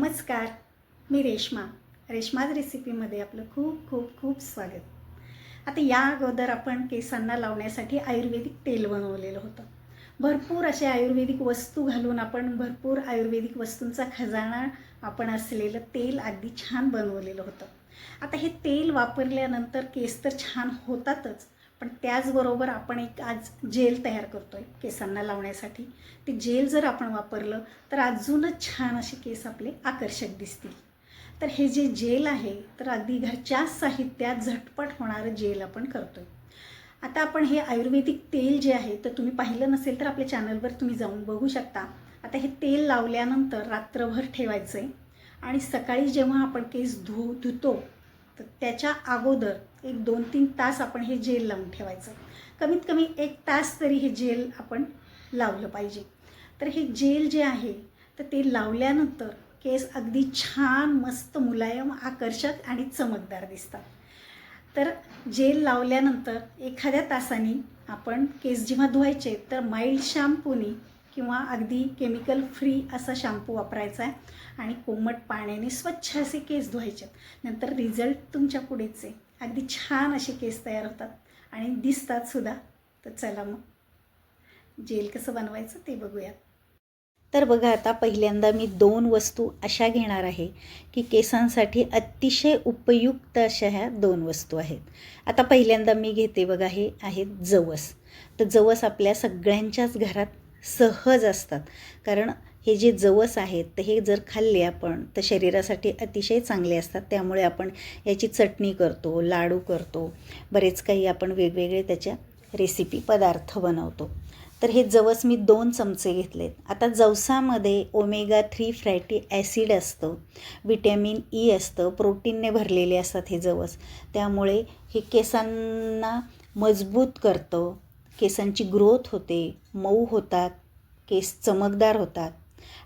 नमस्कार, मी रेश्माज रेसिपीमध्ये आपलं खूप खूप खूप स्वागत। आता या अगोदर आपण केसांना लावण्यासाठी आयुर्वेदिक तेल बनवलेलं होतं। भरपूर असे आयुर्वेदिक वस्तू घालून आपण भरपूर आयुर्वेदिक वस्तूंचा खजाना आपण असलेलं तेल अगदी छान बनवलेलं होतं। आता हे तेल वापरल्यानंतर केस तर छान होतातच, पण त्याचबरोबर आपण एक आज जेल तयार करतोय केसांना लावण्यासाठी। ते जेल जर आपण वापरलं तर अजूनच छान असे केस आपले आकर्षक दिसतील। तर हे जे जेल आहे तर अगदी घरच्या साहित्यात झटपट होणारं जेल आपण करतोय। आता आपण हे आयुर्वेदिक तेल जे आहे तर तुम्ही पाहिलं नसेल तर आपल्या चॅनलवर तुम्ही जाऊन बघू शकता। आता हे तेल लावल्यानंतर रात्रभर ठेवायचं आहे आणि सकाळी जेव्हा आपण केस धुतो तर त्याच्या अगोदर एक 2-3 तास आपण हे जेल लावून ठेवायचं। कमीत कमी 1 तास तरी हे जेल आपण लावलं पाहिजे। तर हे जेल जे आहे तर ते लावल्यानंतर केस अगदी छान मस्त मुलायम आकर्षक आणि चमकदार दिसतात। तर जेल लावल्यानंतर एखाद्या तासाने आपण केस जेव्हा धुवायचे तर माइल्ड शॅम्पूनी किंवा अगदी केमिकल फ्री असा शॅम्पू वापरायचा आहे आणि कोमट पाण्याने स्वच्छ असे केस धुवायचे। नंतर रिझल्ट तुमच्या पुढेच आहे, अगदी छान असे केस तयार होतात आणि दिसतात सुद्धा। तर चला मग जेल कसं बनवायचं ते बघूया। तर बघा, आता पहिल्यांदा मी 2 वस्तू अशा घेणार आहे की केसांसाठी अतिशय उपयुक्त अशा ह्या 2 वस्तू आहेत। आता पहिल्यांदा मी घेते बघा, हे आहेत जवस। तर जवस आपल्या सगळ्यांच्याच घरात सहज असतात, कारण हे जे जवस आहेत तर हे जर खाल्ले आपण तर शरीरासाठी अतिशय चांगले असतात। त्यामुळे आपण याची चटणी करतो, लाडू करतो, बरेच काही आपण वेगवेगळे त्याच्या रेसिपी पदार्थ बनवतो। तर हे जवस मी 2 चमचे घेतलेत। आता जवसामध्ये ओमेगा 3 फॅटी ॲसिड असतं, विटॅमिन ई असतं, प्रोटीनने भरलेले असतात हे जवस। त्यामुळे हे केसांना मजबूत करतं, केसांची ग्रोथ होते, मऊ होतात, केस चमकदार होतात।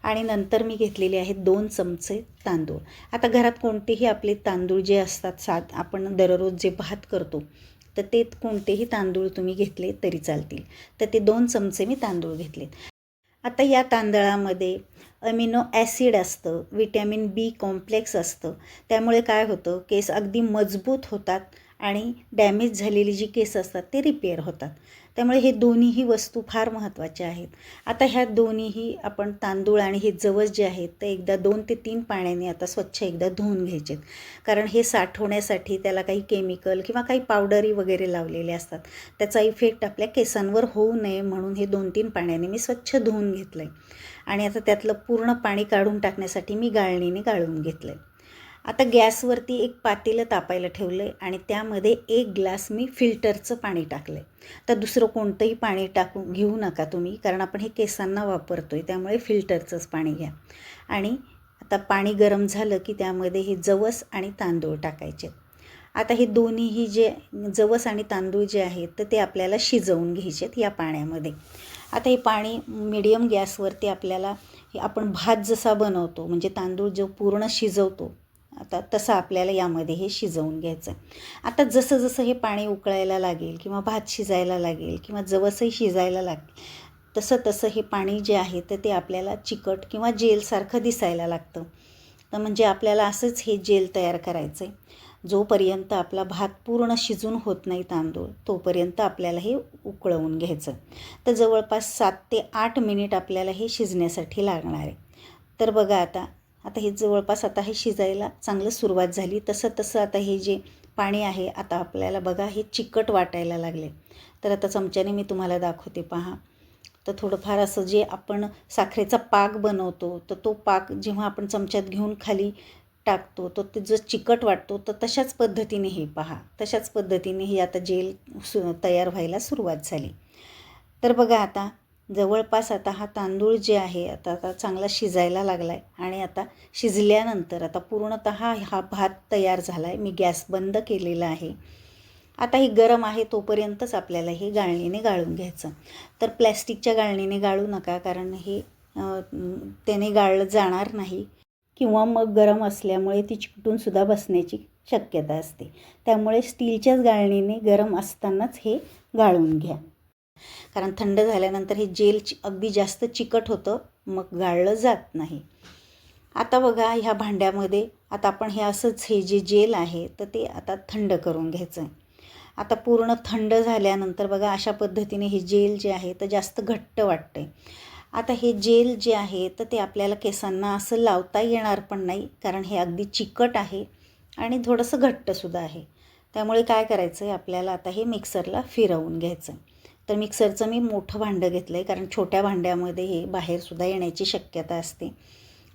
आणि नंतर मी घेतलेले आहेत 2 चमचे तांदूळ। आता घरात कोणतेही आपले तांदूळ जे असतात आपण दररोज जे भात करतो तर ते कोणतेही तांदूळ तुम्ही घेतले तरी चालतील। तर ते 2 चमचे मी तांदूळ घेतले। आता या तांदळामध्ये अमिनो ॲसिड असतं, विटॅमिन बी कॉम्प्लेक्स असतं। त्यामुळे काय होतं, केस अगदी मजबूत होतात आणि डॅमेज झालेली जी केस असतात ते रिपेअर होतात। त्यामुळे हे दोन्हीही वस्तू फार महत्त्वाच्या आहेत। आता ह्या दोन्हीही आपण तांदूळ आणि हे जवस जे आहेत ते एकदा 2 ते 3 पाण्याने आता स्वच्छ एकदा धुवून घ्यायचे, कारण हे साठवण्यासाठी त्याला काही केमिकल किंवा काही पावडरी वगैरे लावलेले असतात। त्याचा इफेक्ट आपल्या केसांवर होऊ नये म्हणून हे 2-3 पाण्याने मी स्वच्छ धुवून घेतलं आहे। आणि आता त्यातलं पूर्ण पाणी काढून टाकण्यासाठी मी गाळणीने गाळून घेतलं आहे। आता गॅसवरती एक पातेलं तापायला ठेवलं आहे आणि त्यामध्ये 1 ग्लास मी फिल्टरचं पाणी टाकलं आहे। तर दुसरं कोणतंही पाणी घेऊ नका तुम्ही, कारण आपण हे केसांना वापरतो आहे, त्यामुळे फिल्टरचंच पाणी घ्या। आणि आता पाणी गरम झालं की त्यामध्ये हे जवस आणि तांदूळ टाकायचे। आता हे दोन्हीही जे जवस आणि तांदूळ जे आहेत तर ते आपल्याला शिजवून घ्यायचेत या पाण्यामध्ये। आता हे पाणी मीडियम गॅसवरती आपल्याला आपण भात जसा बनवतो म्हणजे तांदूळ जो पूर्ण शिजवतो आता तसं आपल्याला यामध्ये हे शिजवून घ्यायचं। आता जसं जसं हे पाणी उकळायला लागेल किंवा भात शिजायला लागेल किंवा जवसही शिजायला लागेल तसं तसं हे पाणी जे आहे तर ते आपल्याला चिकट किंवा जेलसारखं दिसायला लागतं। तर म्हणजे आपल्याला असंच हे जेल तयार करायचं आहे। जोपर्यंत आपला भात पूर्ण शिजून होत नाही तांदूळ तोपर्यंत आपल्याला हे उकळवून घ्यायचं। तर जवळपास 7 ते 8 मिनिट आपल्याला हे शिजण्यासाठी लागणार आहे। तर बघा, आता हे जवळपास आता हे शिजायला चांगलं सुरुवात झाली। तसं तसं आता हे जे पाणी आहे आता आपल्याला बघा हे चिकट वाटायला लागले। तर आता चमच्याने मी तुम्हाला दाखवते, पहा। तर थोडंफार असं जे आपण साखरेचा पाक बनवतो तर तो पाक जेव्हा आपण चमच्यात घेऊन खाली टाकतो तर ते जो चिकट वाटतो तर तशाच पद्धतीने हे पहा, तशाच पद्धतीने ही आता जेल तयार व्हायला सुरुवात झाली। तर बघा, आता जवळपास आता हा तांदूळ जे आहे आता चांगला शिजायला लागला आहे आणि आता शिजल्यानंतर आता पूर्णतः हा भात तयार झाला आहे। मी गॅस बंद केलेला आहे। आता हे गरम आहे तोपर्यंतच आपल्याला हे गाळणीने गाळून घ्यायचं। तर प्लॅस्टिकच्या गाळणीने गाळू नका, कारण हे त्याने गाळलं जाणार नाही किंवा मग गरम असल्यामुळे ती चिकटूनसुद्धा बसण्याची शक्यता असते। त्यामुळे स्टीलच्याच गाळणीने गरम असतानाच हे गाळून घ्या, कारण थंड झाल्यानंतर हे जेल अगदी जास्त चिकट होतं, मग गाळलं जात नाही। आता बघा ह्या भांड्यामध्ये आता आपण हे असंच हे जे जेल आहे तर ते आता थंड करून घ्यायचं आहे. आता पूर्ण थंड झाल्यानंतर बघा अशा पद्धतीने हे जेल जे आहे तर जास्त घट्ट वाटते. आता हे जेल जे आहे तर ते आपल्याला केसांना असं लावता येणार पण नाही, कारण हे अगदी चिकट आहे आणि थोडंसं घट्टसुद्धा आहे. त्यामुळे काय करायचं आहे आपल्याला आता हे मिक्सरला फिरवून घ्यायचं. तर मिक्सरचं मी मोठं भांडं घेतलं आहे, कारण छोट्या भांड्यामध्ये हे बाहेरसुद्धा येण्याची शक्यता असते.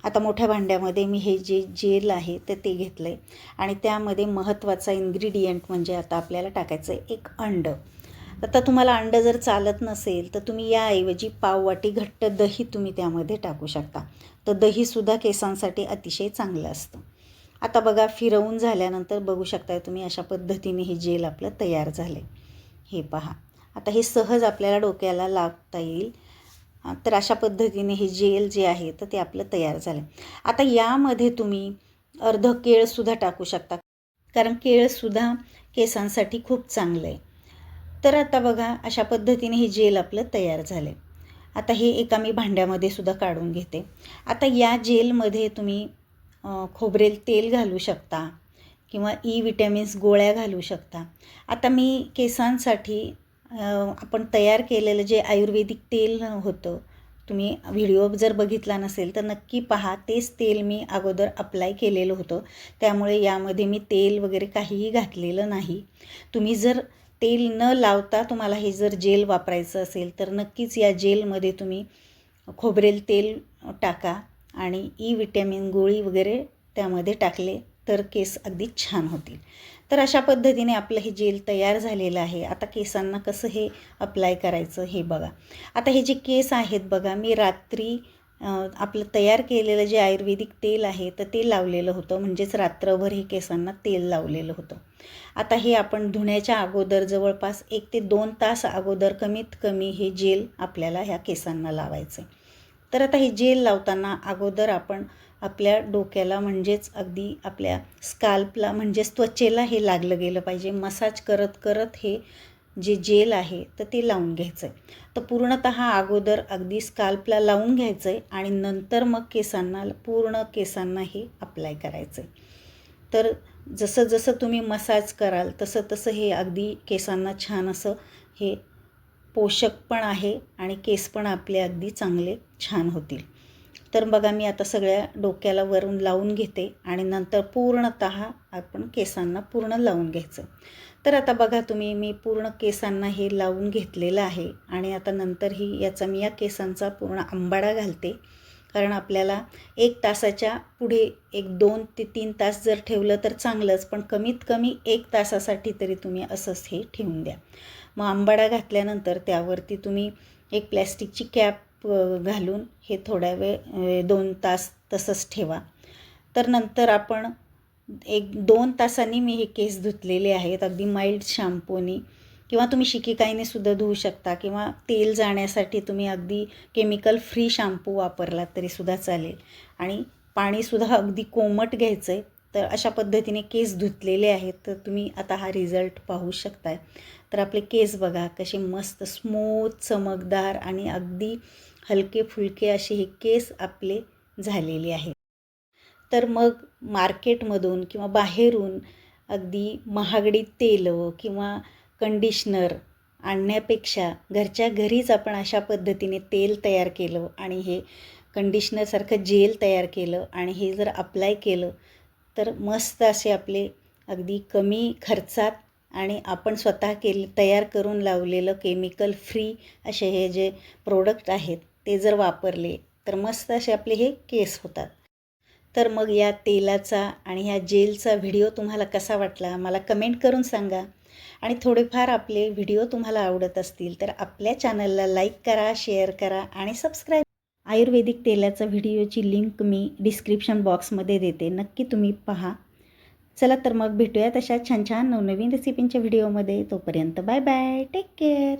आता मोठ्या भांड्यामध्ये मी हे जे जेल आहे तर ते घेतलं आहे आणि त्यामध्ये महत्त्वाचा इन्ग्रेडियंट म्हणजे आता आपल्याला टाकायचं आहे एक अंडं. आता तुम्हाला अंडं जर चालत नसेल तर तुम्ही याऐवजी पाववाटी घट्ट दही तुम्ही त्यामध्ये टाकू शकता. तर दहीसुद्धा केसांसाठी अतिशय चांगलं असतं. आता बघा फिरवून झाल्यानंतर बघू शकता तुम्ही अशा पद्धतीने हे जेल आपलं तयार झालं. हे पहा, आता हे सहज आपल्याला डोक्याला लावता येईल. तर अशा पद्धतीने हे जेल जे आहे तर ते आपलं तयार झालं. आता यामध्ये तुम्ही अर्धं केळसुद्धा टाकू शकता, कारण केळसुद्धा केसांसाठी खूप चांगलं आहे. तर आता बघा अशा पद्धतीने हे जेल आपलं तयार झालं. आता हे एका मी भांड्यामध्ये सुद्धा काढून घेते. आता या जेलमध्ये तुम्ही खोबरेल तेल घालू शकता किंवा विटॅमिन्स गोळ्या घालू शकता. आता मी केसांसाठी आपण तयार केलेलं जे आयुर्वेदिक तेल होतं, तुम्ही व्हिडिओ जर बघितला नसेल तर नक्की पहा. तेच तेल मी अगोदर अप्लाय केलेलं होतं, त्यामुळे यामध्ये मी तेल वगैरे काहीही घातलेलं नाही. तुम्ही जर तेल न लावता तुम्हाला हे जर जेल वापरायचं असेल तर नक्कीच या जेलमध्ये तुम्ही खोबरेल तेल टाका आणि विटॅमिन गोळी वगैरे त्यामध्ये टाकले तर केस अगदी छान होतील. तर अशा पद्धतीने आपलं हे जेल तयार झालेलं आहे. आता केसांना कसं हे अप्लाय करायचं हे बघा. आता हे जे केस आहेत बघा, मी रात्री आपलं तयार केलेलं जे आयुर्वेदिक तेल आहे तर ते लावलेलं होतं, म्हणजेच रात्रभर हे केसांना तेल लावलेलं होतं. आता हे आपण धुण्याच्या अगोदर जवळपास 1 ते 2 तास अगोदर कमीत कमी हे जेल आपल्याला ह्या केसांना लावायचं आहे. तर आता हे जेल लावताना अगोदर आपण आपल्या डोक्याला म्हणजेच अगदी आपल्या स्काल्पला म्हणजेच त्वचेला हे लागलं गेलं पाहिजे. मसाज करत करत हे जे जेल आहे तर ते लावून घ्यायचं आहे. तर पूर्णतः अगोदर अगदी स्काल्पला लावून घ्यायचं आहे आणि नंतर मग केसांना पूर्ण केसांना हे अप्लाय करायचं आहे. तर जसं जसं तुम्ही मसाज कराल तसं तसं हे अगदी केसांना छान असं हे पोषक पण आहे आणि केस पण आपले अगदी चांगले छान होतील. तर बघा मी आता सगळ्या डोक्याला वरून लावून घेते आणि नंतर पूर्णतः आपण केसांना पूर्ण लावून घ्यायचं. तर आता बघा तुम्ही मी पूर्ण केसांना हे लावून घेतलेलं आहे आणि आता नंतर याचा मी या केसांचा पूर्ण अंबाडा घालते, कारण आपल्याला 1 तासाच्या पुढे 2 ते 3 तास जर ठेवलं तर चांगलंच, पण कमीत कमी 1 तासासाठी तरी तुम्ही असंच हे ठेवून द्या. मग आंबाडा घातल्यानंतर त्यावरती तुम्ही एक प्लॅस्टिकची कॅप घालून हे थोड्या वेळ 2 तास तसंच ठेवा. तर नंतर आपण 1-2 तासांनी मी हे केस धुतलेले आहेत अगदी माइल्ड शॅम्पूनी, किंवा तुम्ही शिकेकाईने सुद्धा धुवू शकता, किंवा तेल जाण्यासाठी तुम्ही अगदी केमिकल फ्री शॅम्पू वापरला तरीसुद्धा चालेल. आणि पाणीसुद्धा अगदी कोमट घ्यायचं आहे. तर अशा पद्धतीने केस धुतलेले आहेत. तर तुम्ही आता हा रिझल्ट पाहू शकताय. तर आपले केस बघा कसे मस्त स्मूथ, चमकदार आणि अगदी हलके फुलके असे हे केस आपले झालेले आहेत. तर मग मार्केटमधून किंवा बाहेरून अगदी महागडी तेलं किंवा कंडिशनर आणण्यापेक्षा घरच्या घरीच आपण अशा पद्धतीने तेल तयार केलं आणि हे कंडिशनरसारखं जेल तयार केलं आणि हे जर अप्लाय केलं तर मस्त असे आपले अगदी कमी खर्चात आणि आपण स्वतः तयार करून लावलेलं केमिकल फ्री असे हे जे प्रोडक्ट आहेत ते जर वापरले तर मस्त असे आपले हे केस होतात. तर मग या तेलाचा आणि ह्या जेलचा व्हिडिओ तुम्हाला कसा वाटला मला कमेंट करून सांगा. आणि थोडेफार आपले व्हिडिओ तुम्हाला आवडत असतील तर आपल्या चॅनलला लाईक करा, शेअर करा आणि सबस्क्राईब. आयुर्वेदिक तेलाचा व्हिडिओची लिंक मी डिस्क्रिप्शन बॉक्समध्ये देते, नक्की तुम्ही पहा. चला तर मग भेटूयात अशा छान छान नवनवीन रेसिपींच्या व्हिडिओमध्ये. तोपर्यंत बाय बाय, टेक केअर.